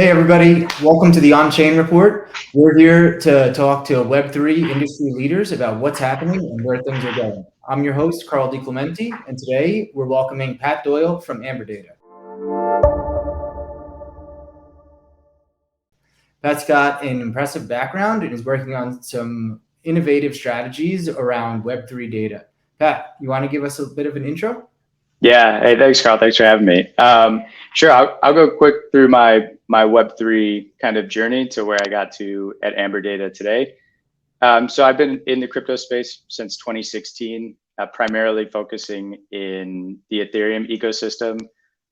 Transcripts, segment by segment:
Hey everybody, welcome to the OnChain Report. We're here to talk to Web3 industry leaders about what's happening and where things are going. I'm your host, Carl DiClementi, and today we're welcoming Pat Doyle from Amberdata. Pat's got an impressive background and is working on some innovative strategies around Web3 data. Pat, you want to give us a bit of an intro? Yeah. Hey, thanks, Carl. Thanks for having me. Sure. I'll go quick through my Web3 kind of journey to where I got to at Amberdata today. So I've been in the crypto space since 2016, primarily focusing in the Ethereum ecosystem.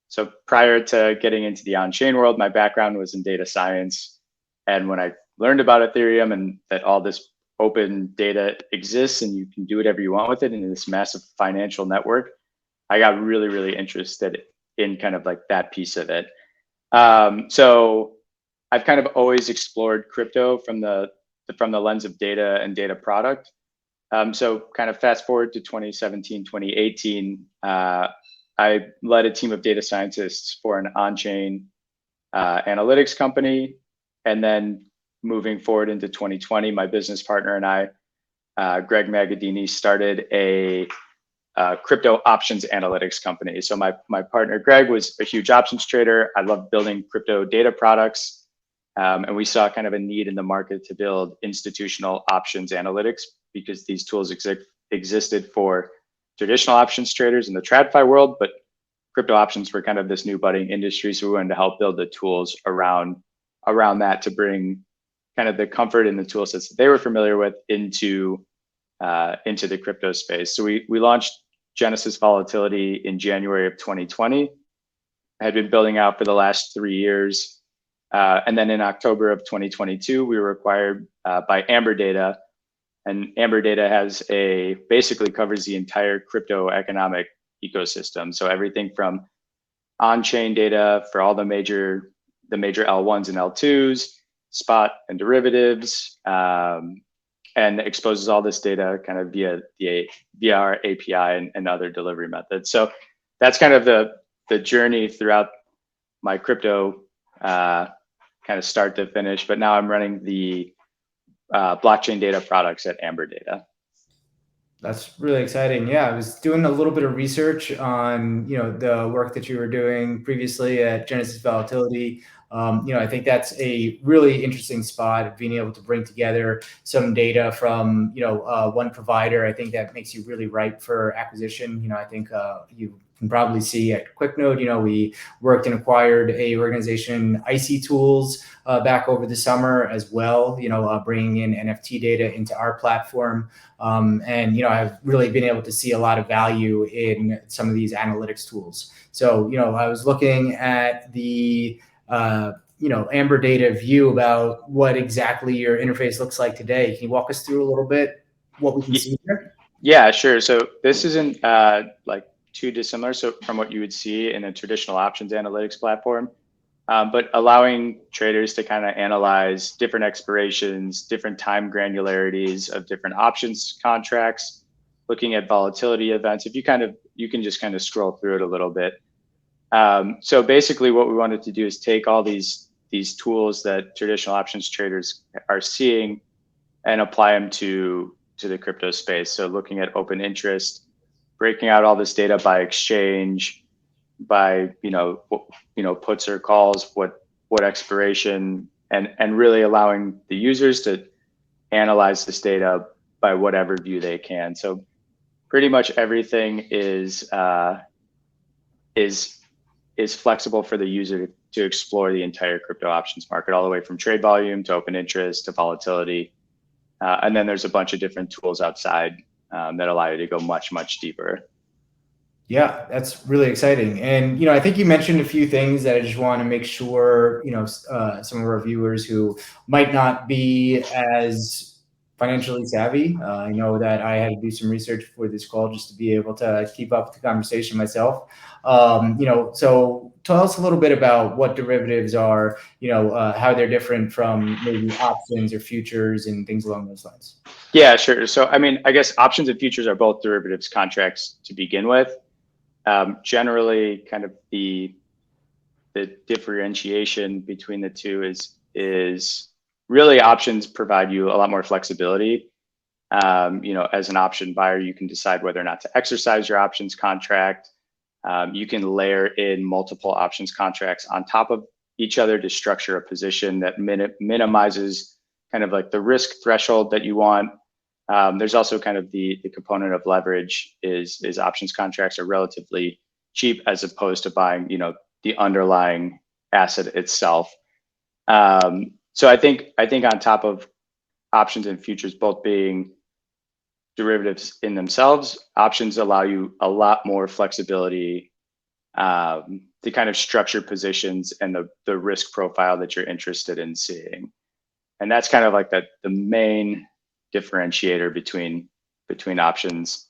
So prior to getting into the on-chain world, my background was in data science. And when I learned about Ethereum and that all this open data exists and you can do whatever you want with it in this massive financial network, I got really, really interested in kind of like that piece of it. So I've kind of always explored crypto from the lens of data and data product. So kind of fast forward to 2017, 2018, I led a team of data scientists for an on-chain analytics company. And then moving forward into 2020, my business partner and I, Greg Magadini, started a crypto options analytics company. So my partner, Greg, was a huge options trader. I loved building crypto data products. And we saw kind of a need in the market to build institutional options analytics because these tools existed for traditional options traders in the TradFi world, but crypto options were kind of this new budding industry. So we wanted to help build the tools around that to bring kind of the comfort and the tool sets that they were familiar with into the crypto space. So we launched Genesis Volatility in January of 2020. I had been building out for the last 3 years. And then in October of 2022, we were acquired by Amberdata. And Amberdata basically covers the entire crypto economic ecosystem. So everything from on-chain data for all the major L1s and L2s, spot and derivatives, and exposes all this data kind of via our API and other delivery methods. So that's kind of the journey throughout my crypto kind of start to finish. But now I'm running the blockchain data products at Amberdata. That's really exciting. Yeah, I was doing a little bit of research on, the work that you were doing previously at Genesis Volatility. I think that's a really interesting spot, being able to bring together some data from, one provider. I think that makes you really ripe for acquisition. I think you can probably see at QuickNode, we worked and acquired a organization, IC Tools, back over the summer as well, bringing in NFT data into our platform. And I've really been able to see a lot of value in some of these analytics tools. So, I was looking at the Amberdata view about what exactly your interface looks like today. Can you walk us through a little bit what we can see here? Yeah, sure. So this isn't like too dissimilar from what you would see in a traditional options analytics platform, but allowing traders to kind of analyze different expirations, different time granularities of different options contracts, looking at volatility events. If you can just kind of scroll through it a little bit. So basically what we wanted to do is take all these tools that traditional options traders are seeing and apply them to the crypto space. So looking at open interest, breaking out all this data by exchange, by puts or calls, what expiration, and really allowing the users to analyze this data by whatever view they can. So pretty much everything is flexible for the user to explore the entire crypto options market, all the way from trade volume to open interest to volatility. And then there's a bunch of different tools outside that allow you to go much, much deeper. Yeah, that's really exciting. And, I think you mentioned a few things that I just want to make sure, some of our viewers who might not be as financially savvy. I know that I had to do some research for this call just to be able to keep up with the conversation myself. So tell us a little bit about what derivatives are, how they're different from maybe options or futures and things along those lines. Yeah, sure. So, I guess options and futures are both derivatives contracts to begin with. Generally, kind of the differentiation between the two is really options provide you a lot more flexibility. As an option buyer, you can decide whether or not to exercise your options contract. You can layer in multiple options contracts on top of each other to structure a position that minimizes kind of like the risk threshold that you want. There's also kind of the component of leverage is options contracts are relatively cheap as opposed to buying, the underlying asset itself. So I think on top of options and futures both being derivatives in themselves, options allow you a lot more flexibility to kind of structure positions and the risk profile that you're interested in seeing. And that's kind of like the main differentiator between options.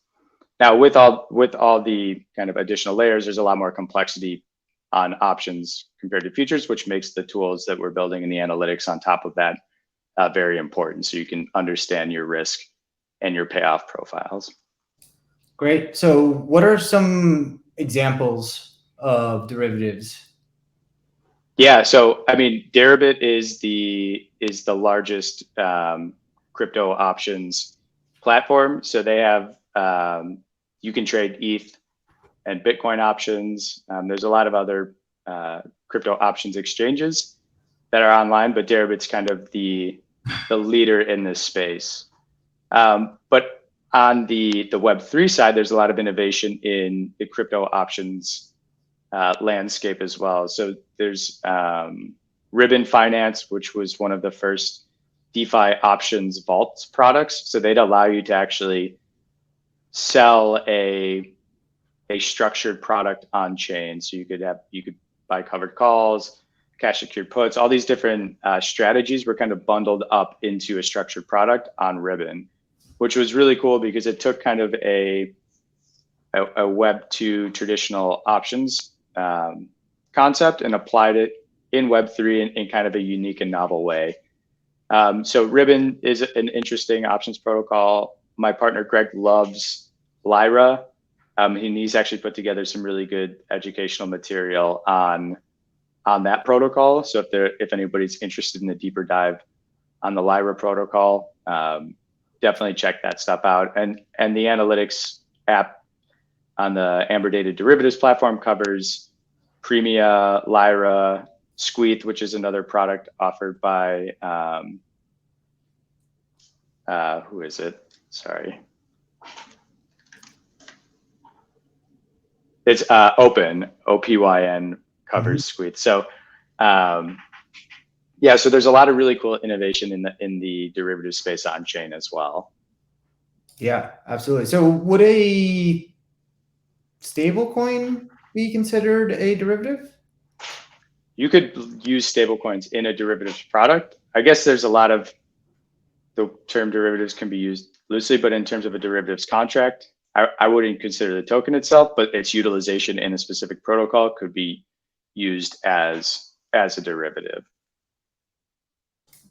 Now, with all the kind of additional layers, there's a lot more complexity on options compared to futures, which makes the tools that we're building in the analytics on top of that very important. So you can understand your risk and your payoff profiles. Great. So what are some examples of derivatives? Yeah, so I mean, Deribit is the largest crypto options platform. So they have you can trade ETH and Bitcoin options. There's a lot of other crypto options exchanges that are online, but Deribit's kind of the leader in this space. But on the Web3 side, there's a lot of innovation in the crypto options landscape as well. So there's Ribbon Finance, which was one of the first DeFi options vaults products. So they'd allow you to actually sell a structured product on chain. So you could buy covered calls, cash secured puts, all these different strategies were kind of bundled up into a structured product on Ribbon, which was really cool because it took kind of a Web2 traditional options concept and applied it in Web3 in kind of a unique and novel way. So Ribbon is an interesting options protocol. My partner Greg loves Lyra. And he's actually put together some really good educational material on that protocol. So if anybody's interested in a deeper dive on the Lyra protocol, definitely check that stuff out. And the analytics app on the Amberdata Derivatives platform covers Premia, Lyra, Squeeth, which is another product offered by who is it? Sorry. It's Open, OPYN covers Squeeth. So yeah, so there's a lot of really cool innovation in the derivative space on chain as well. Yeah, absolutely. So would a stablecoin be considered a derivative? You could use stablecoins in a derivatives product. I guess there's a lot of the term derivatives can be used loosely, but in terms of a derivatives contract, I wouldn't consider the token itself, but its utilization in a specific protocol could be used as a derivative.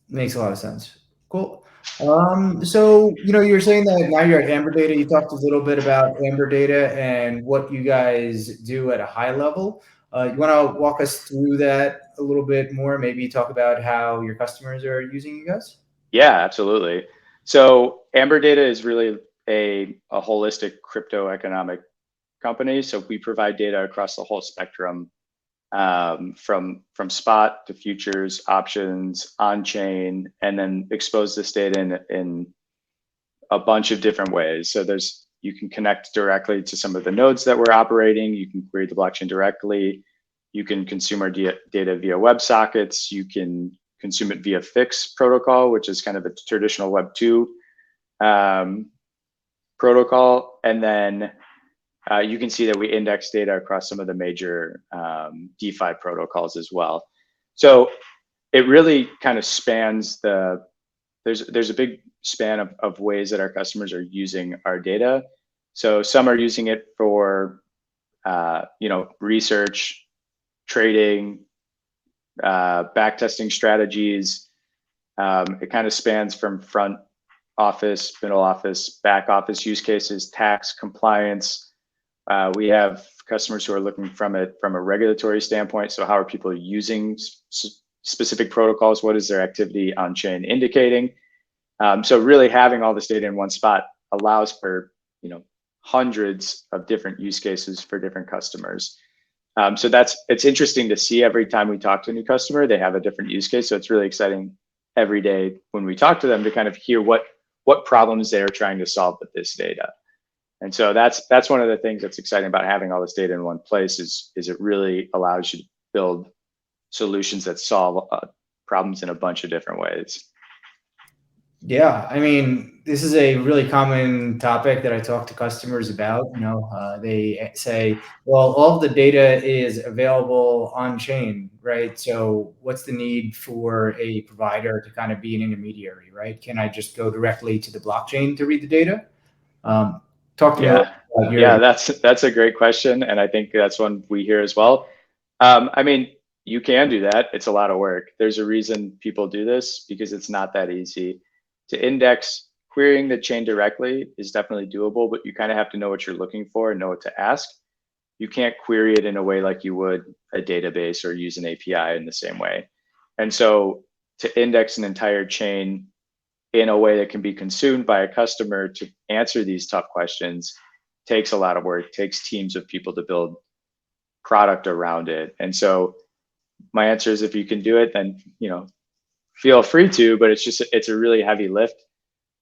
Makes a lot of sense. Cool. So, you're saying that now you're at Amberdata. You talked a little bit about Amberdata and what you guys do at a high level. You want to walk us through that a little bit more? Maybe talk about how your customers are using you guys? Yeah, absolutely. So Amberdata is really a holistic crypto economic company. So we provide data across the whole spectrum, from spot to futures, options, on chain, and then expose this data in a bunch of different ways. So you can connect directly to some of the nodes that we're operating. You can query the blockchain directly. You can consume our data via WebSockets. You can consume it via Fix protocol, which is kind of a traditional Web2 protocol. And then you can see that we index data across some of the major DeFi protocols as well. So it really kind of spans there's a big span of ways that our customers are using our data. So some are using it for research, trading, backtesting strategies. It kind of spans from front office, middle office, back office use cases, tax, compliance. We have customers who are looking from it from a regulatory standpoint. So how are people using specific protocols? What is their activity on chain indicating? So really having all this data in one spot allows for, hundreds of different use cases for different customers. So it's interesting to see every time we talk to a new customer, they have a different use case. So it's really exciting every day when we talk to them to kind of hear what problems they are trying to solve with this data. And so that's one of the things that's exciting about having all this data in one place is it really allows you to build solutions that solve problems in a bunch of different ways. Yeah, I mean, this is a really common topic that I talk to customers about. They say, well, all of the data is available on chain, right? So what's the need for a provider to kind of be an intermediary, right? Can I just go directly to the blockchain to read the data? Talk to me a little about Yeah, that's a great question. And I think that's one we hear as well. I mean, you can do that. It's a lot of work. There's a reason people do this because it's not that easy. To index, querying the chain directly is definitely doable, but you kind of have to know what you're looking for and know what to ask. You can't query it in a way like you would a database or use an API in the same way. And so to index an entire chain in a way that can be consumed by a customer to answer these tough questions takes a lot of work, takes teams of people to build product around it. And so my answer is if you can do it, then feel free to, but it's a really heavy lift.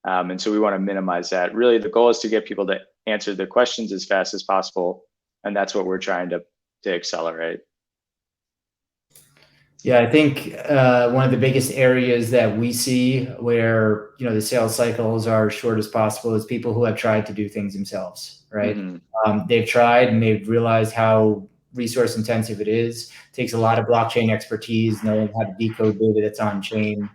And so we want to minimize that. Really, the goal is to get people to answer the questions as fast as possible. And that's what we're trying to accelerate. Yeah, I think one of the biggest areas that we see where the sales cycles are short as possible is people who have tried to do things themselves, right? Mm-hmm. They've tried and they've realized how resource intensive it is. It takes a lot of blockchain expertise, knowing how to decode data that's on chain.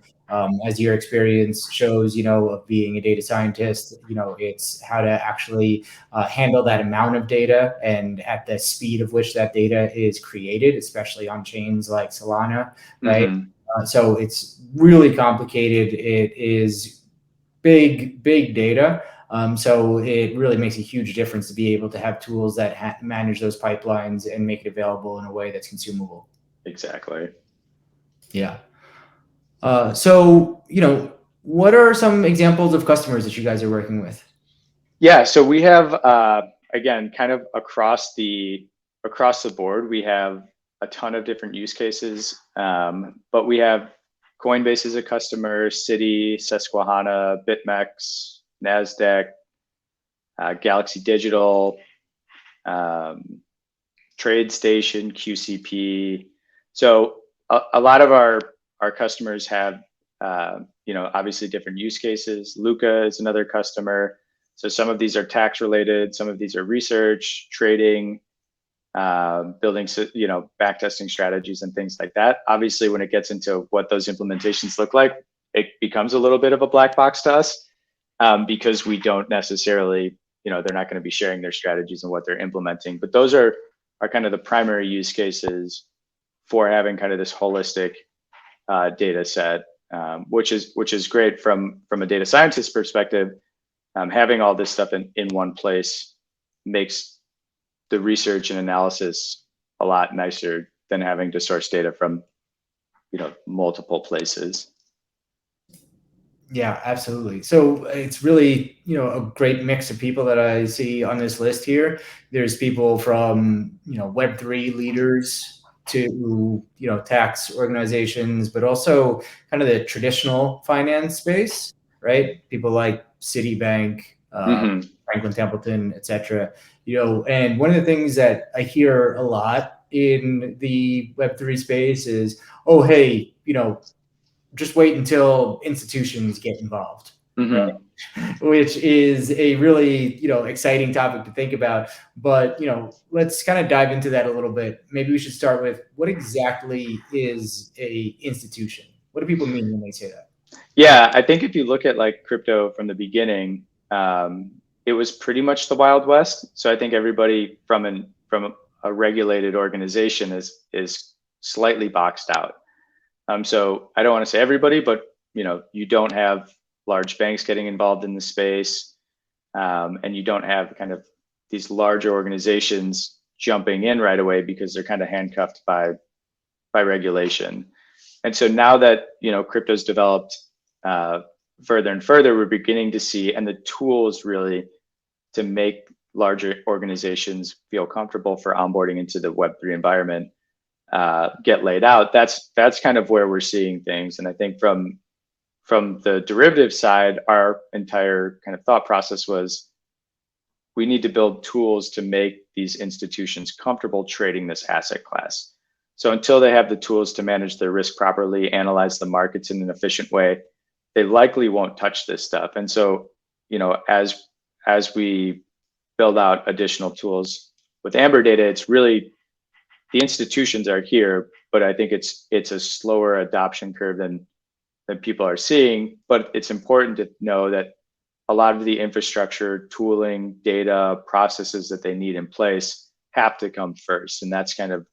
As your experience shows, of being a data scientist, it's how to actually handle that amount of data and at the speed of which that data is created, especially on chains like Solana, right? Mm-hmm. So it's really complicated. It is big data. So it really makes a huge difference to be able to have tools that manage those pipelines and make it available in a way that's consumable. Exactly. Yeah. So, what are some examples of customers that you guys are working with? Yeah, so we have again, kind of across the board, we have a ton of different use cases, but we have Coinbase as a customer, Citi, Susquehanna, BitMEX, Nasdaq, Galaxy Digital, TradeStation, QCP. So a lot of our customers have obviously different use cases. Luca is another customer. So some of these are tax related, some of these are research, trading, building, backtesting strategies and things like that. Obviously, when it gets into what those implementations look like, it becomes a little bit of a black box to us because we don't necessarily, they're not going to be sharing their strategies and what they're implementing. But those are kind of the primary use cases for having kind of this holistic data set, which is great from a data scientist perspective. Having all this stuff in one place makes the research and analysis a lot nicer than having to source data from multiple places. Yeah, absolutely. So it's really, a great mix of people that I see on this list here. There's people from, Web3 leaders to, tax organizations, but also kind of the traditional finance space, right? People like Citibank, Mm-hmm. Franklin Templeton, et cetera. And one of the things that I hear a lot in the Web3 space is, oh, hey, just wait until institutions get involved, right? Mm-hmm. Which is a really, exciting topic to think about. But, let's kind of dive into that a little bit. Maybe we should start with what exactly is a institution? What do people mean when they say that? Yeah, I think if you look at like crypto from the beginning, it was pretty much the Wild West. So I think everybody from a regulated organization is slightly boxed out. So I don't want to say everybody, but you don't have large banks getting involved in the space, and you don't have kind of these larger organizations jumping in right away because they're kind of handcuffed by regulation. And so now that crypto's developed further and further, we're beginning to see, and the tools really to make larger organizations feel comfortable for onboarding into the Web3 environment get laid out. That's kind of where we're seeing things. And I think from the derivative side, our entire kind of thought process was we need to build tools to make these institutions comfortable trading this asset class. So until they have the tools to manage their risk properly, analyze the markets in an efficient way, they likely won't touch this stuff. And so, as we build out additional tools with Amberdata, it's really the institutions are here, but I think it's a slower adoption curve than people are seeing. But it's important to know that a lot of the infrastructure, tooling, data, processes that they need in place have to come first. And that's kind of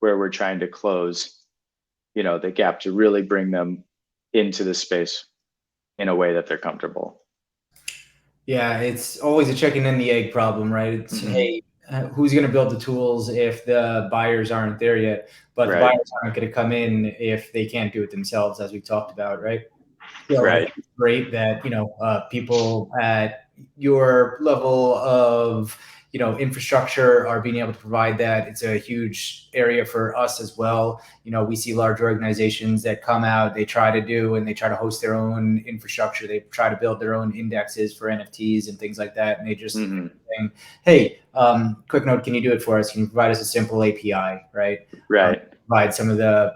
where we're trying to close, the gap to really bring them into the space in a way that they're comfortable. Yeah, it's always a chicken and the egg problem, right? It's, hey, who's going to build the tools if the buyers aren't there yet? But the buyers aren't going to come in if they can't do it themselves, as we talked about, right? So it's great that, people at your level of, infrastructure are being able to provide that. It's a huge area for us as well. We see large organizations that come out, they try to host their own infrastructure. They try to build their own indexes for NFTs and things like that. And they just saying, hey, QuickNode, can you do it for us? Can you provide us a simple API, right? Provide some of the,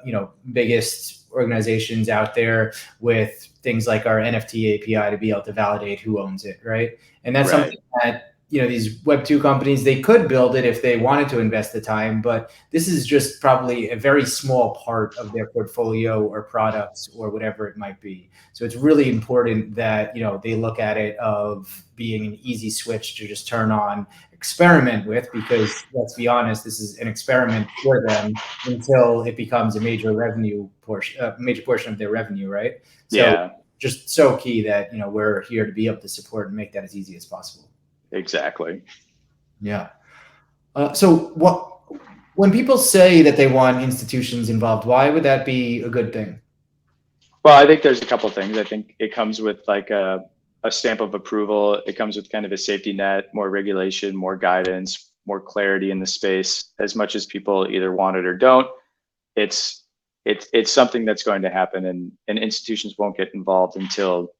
biggest organizations out there with things like our NFT API to be able to validate who owns it, right? And that's something that, these Web2 companies, they could build it if they wanted to invest the time, but this is just probably a very small part of their portfolio or products or whatever it might be. So it's really important that, they look at it of being an easy switch to just turn on, experiment with, because let's be honest, this is an experiment for them until it becomes a major portion of their revenue, right? So just so key that, we're here to be able to support and make that as easy as possible. Exactly. Yeah. So when people say that they want institutions involved, why would that be a good thing? Well, I think there's a couple of things. I think it comes with like a stamp of approval. It comes with kind of a safety net, more regulation, more guidance, more clarity in the space. As much as people either want it or don't, it's something that's going to happen, and institutions won't get involved until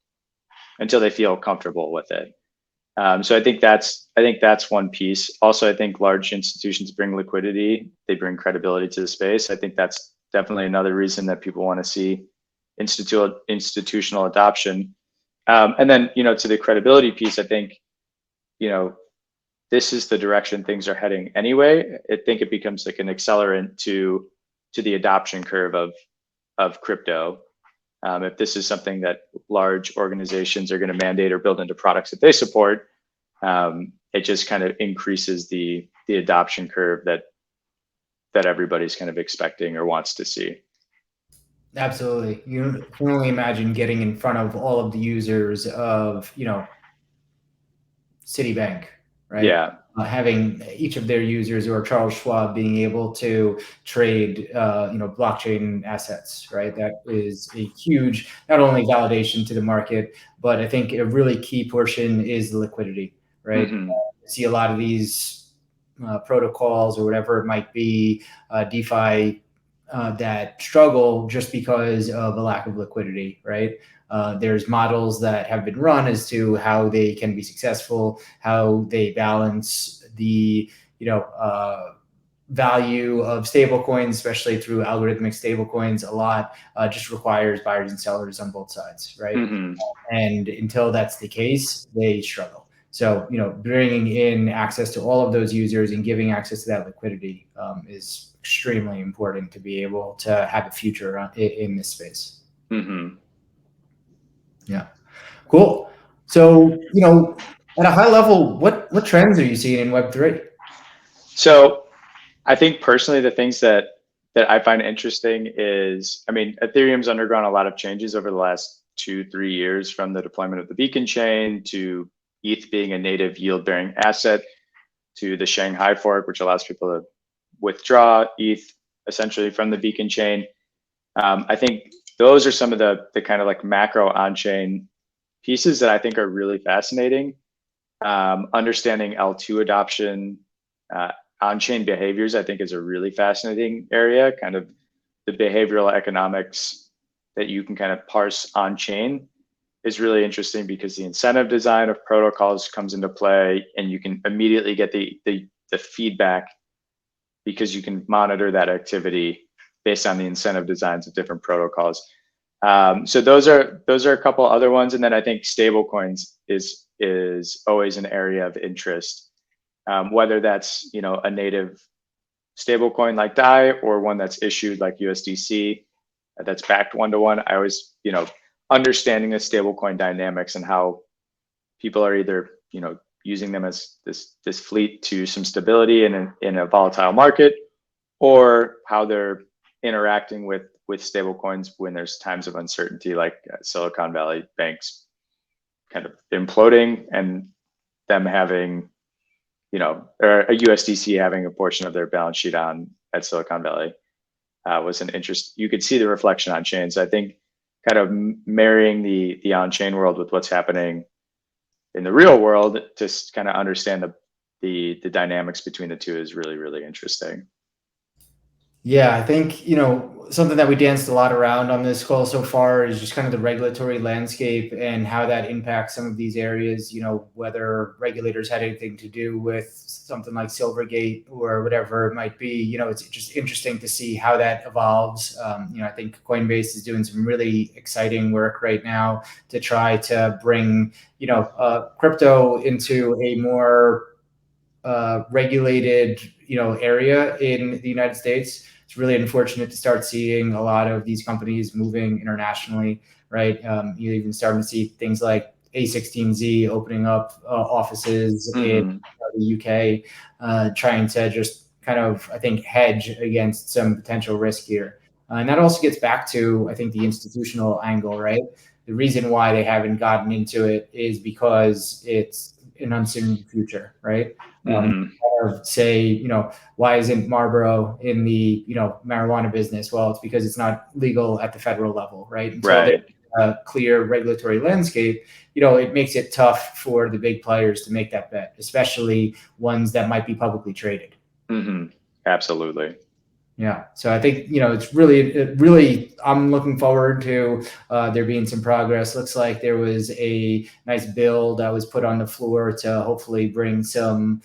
they feel comfortable with it. So I think that's one piece. Also, I think large institutions bring liquidity. They bring credibility to the space. I think that's definitely another reason that people want to see institutional adoption. And then, to the credibility piece, I think, this is the direction things are heading anyway. I think it becomes like an accelerant to the adoption curve of crypto. If this is something that large organizations are going to mandate or build into products that they support, it just kind of increases the adoption curve that everybody's kind of expecting or wants to see. Absolutely. You can only imagine getting in front of all of the users of, Citibank, right? Yeah. Having each of their users or Charles Schwab being able to trade, blockchain assets, right? That is a huge, not only validation to the market, but I think a really key portion is the liquidity, right? See a lot of these protocols or whatever it might be, DeFi, that struggle just because of a lack of liquidity, right? There's models that have been run as to how they can be successful, how they balance the, value of stablecoins, especially through algorithmic stablecoins. A lot just requires buyers and sellers on both sides, right? And until that's the case, they struggle. So, bringing in access to all of those users and giving access to that liquidity is extremely important to be able to have a future in this space. Yeah, cool. So, at a high level, what trends are you seeing in Web3? So I think personally, the things that I find interesting is, Ethereum's undergone a lot of changes over the last 2-3 years, from the deployment of the beacon chain to ETH being a native yield-bearing asset to the Shanghai fork, which allows people to withdraw ETH essentially from the beacon chain. I think those are some of the kind of like macro on-chain pieces that I think are really fascinating. Understanding L2 adoption, on-chain behaviors, I think is a really fascinating area. Kind of the behavioral economics that you can kind of parse on-chain is really interesting because the incentive design of protocols comes into play, and you can immediately get the feedback because you can monitor that activity based on the incentive designs of different protocols. So those are a couple other ones, and then I think stablecoins is always an area of interest, whether that's a native stablecoin like DAI or one that's issued like USDC that's backed one-to-one. I always understanding the stablecoin dynamics and how people are either using them as this fleet to some stability in a volatile market, or how they're interacting with stablecoins when there's times of uncertainty, like Silicon Valley banks kind of imploding and them having, or a USDC having a portion of their balance sheet at Silicon Valley was an interest. You could see the reflection on chain. So I think kind of marrying the on-chain world with what's happening in the real world, just kind of understand the dynamics between the two is really, really interesting. Yeah, I think, something that we danced a lot around on this call so far is just kind of the regulatory landscape and how that impacts some of these areas, whether regulators had anything to do with something like Silvergate or whatever it might be. It's just interesting to see how that evolves. I think Coinbase is doing some really exciting work right now to try to bring, crypto into a more regulated, area in the United States. It's really unfortunate to start seeing a lot of these companies moving internationally, right? You're even starting to see things like A16Z opening up offices in the UK, trying to just kind of, I think, hedge against some potential risk here. And that also gets back to, I think, the institutional angle, right? The reason why they haven't gotten into it is because it's an uncertain future, right? Say, why isn't Marlboro in the, marijuana business? Well, it's because it's not legal at the federal level, right? Until there's a clear regulatory landscape, it makes it tough for the big players to make that bet, especially ones that might be publicly traded. Absolutely. Yeah. So I think, it's really, I'm looking forward to there being some progress. Looks like there was a nice bill that was put on the floor to hopefully bring some,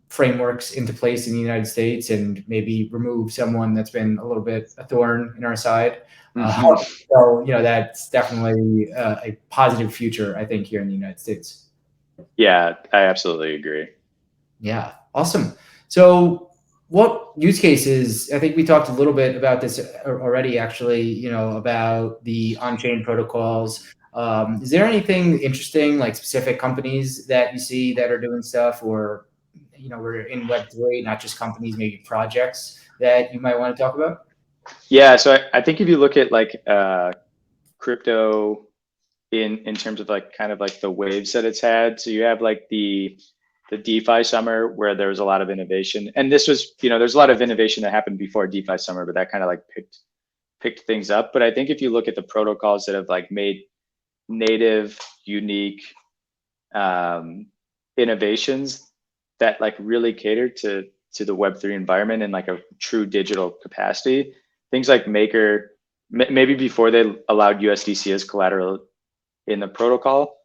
frameworks into place in the United States and maybe remove someone that's been a little bit a thorn in our side. So, that's definitely a positive future, I think, here in the United States. Yeah, I absolutely agree. Yeah. Awesome. So, what use cases, I think we talked a little bit about this already, actually, about the on-chain protocols. Is there anything interesting, like specific companies that you see that are doing stuff, or, we're in Web3, not just companies, maybe projects that you might want to talk about? Yeah, so I think if you look at like crypto in terms of like kind of like the waves that it's had, so you have like the DeFi summer where there was a lot of innovation, and this was, there's a lot of innovation that happened before DeFi summer, but that kind of like picked things up. But I think if you look at the protocols that have like made native, unique innovations that like really cater to the Web3 environment in like a true digital capacity, things like Maker, maybe before they allowed USDC as collateral in the protocol,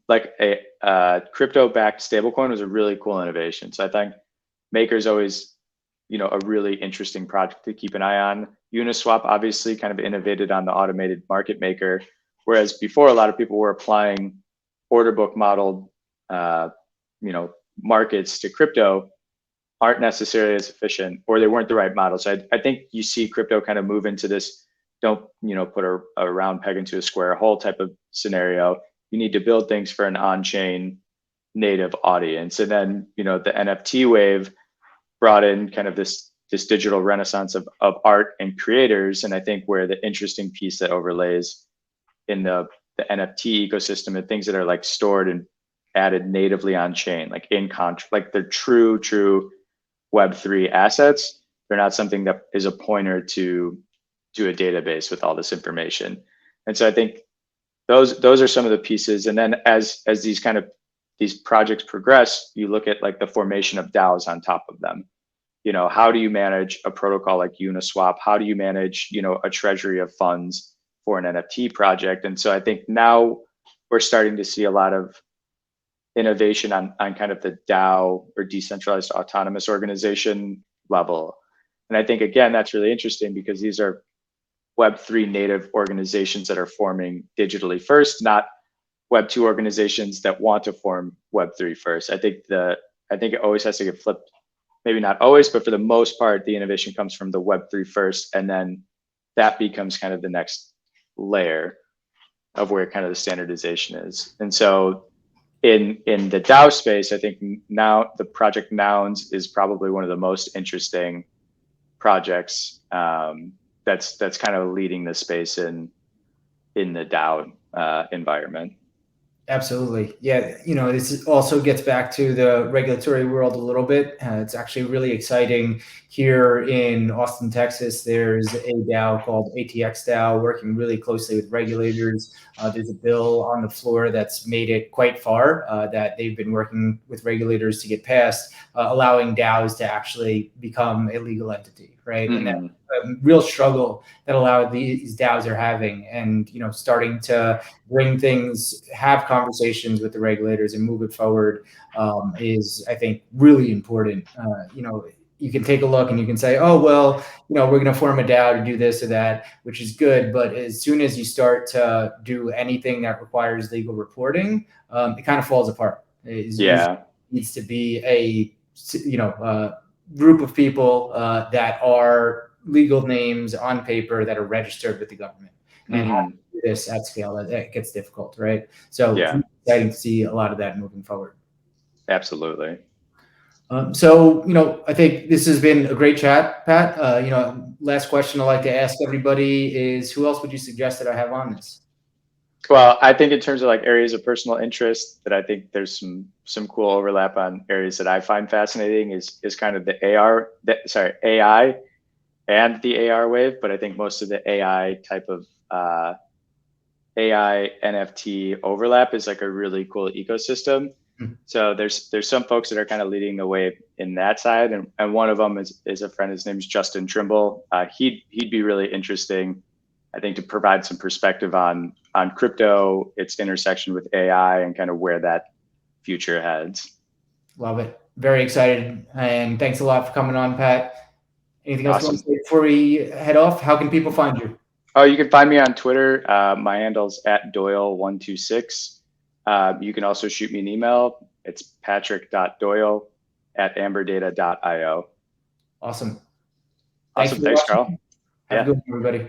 like a crypto-backed stablecoin was a really cool innovation. So I think Maker's always, a really interesting project to keep an eye on. Uniswap obviously kind of innovated on the automated market maker, whereas before a lot of people were applying order book modeled, markets to crypto aren't necessarily as efficient, or they weren't the right model. So I think you see crypto kind of move into this, don't, put a round peg into a square hole type of scenario. You need to build things for an on-chain native audience. And then, the NFT wave brought in kind of this digital renaissance of art and creators. And I think where the interesting piece that overlays in the NFT ecosystem and things that are like stored added natively on chain, like like they're true Web3 assets. They're not something that is a pointer to a database with all this information. And so I think those are some of the pieces. And then as these projects progress, you look at like the formation of DAOs on top of them. How do you manage a protocol like Uniswap? How do you manage, a treasury of funds for an NFT project? And so I think now we're starting to see a lot of innovation on kind of the DAO or decentralized autonomous organization level. And I think, again, that's really interesting because these are Web3 native organizations that are forming digitally first, not Web2 organizations that want to form Web3 first. I think it always has to get flipped. Maybe not always, but for the most part, the innovation comes from the Web3 first, and then that becomes kind of the next layer of where kind of the standardization is. And so in the DAO space, I think now the project Nouns is probably one of the most interesting projects that's kind of leading the space in the DAO environment. Absolutely. Yeah. This also gets back to the regulatory world a little bit. It's actually really exciting here in Austin, Texas. There's a DAO called ATX DAO working really closely with regulators. There's a bill on the floor that's made it quite far that they've been working with regulators to get passed, allowing DAOs to actually become a legal entity, right? Mm-hmm. And that's a real struggle that a lot of these DAOs are having, and starting to bring things, have conversations with the regulators and move it forward is, I think, really important. You can take a look and you can say, oh, well, we're going to form a DAO to do this or that, which is good. But as soon as you start to do anything that requires legal reporting, it kind of falls apart. It needs to be a group of people that are legal names on paper that are registered with the government. And how to do this at scale, that gets difficult, right? So it's exciting to see a lot of that moving forward. Absolutely. So, I think this has been a great chat, Pat. Last question I like to ask everybody is, who else would you suggest that I have on this? Well, I think in terms of like areas of personal interest that I think there's some cool overlap on areas that I find fascinating is kind of the AI and the AR wave. But I think most of the AI type of AI NFT overlap is like a really cool ecosystem. So there's some folks that are kind of leading the way in that side, and one of them is a friend. His name's Justin Trimble. He'd be really interesting, I think, to provide some perspective on crypto, its intersection with AI, and kind of where that future heads. Love it. Very excited, and thanks a lot for coming on, Pat. Anything else you want to say before we head off? How can people find you? Oh, you can find me on Twitter. My handle's @Doyle126. You can also shoot me an email. It's patrick.doyle@amberdata.io. Awesome. Thanks, Carl. Have a good one, everybody.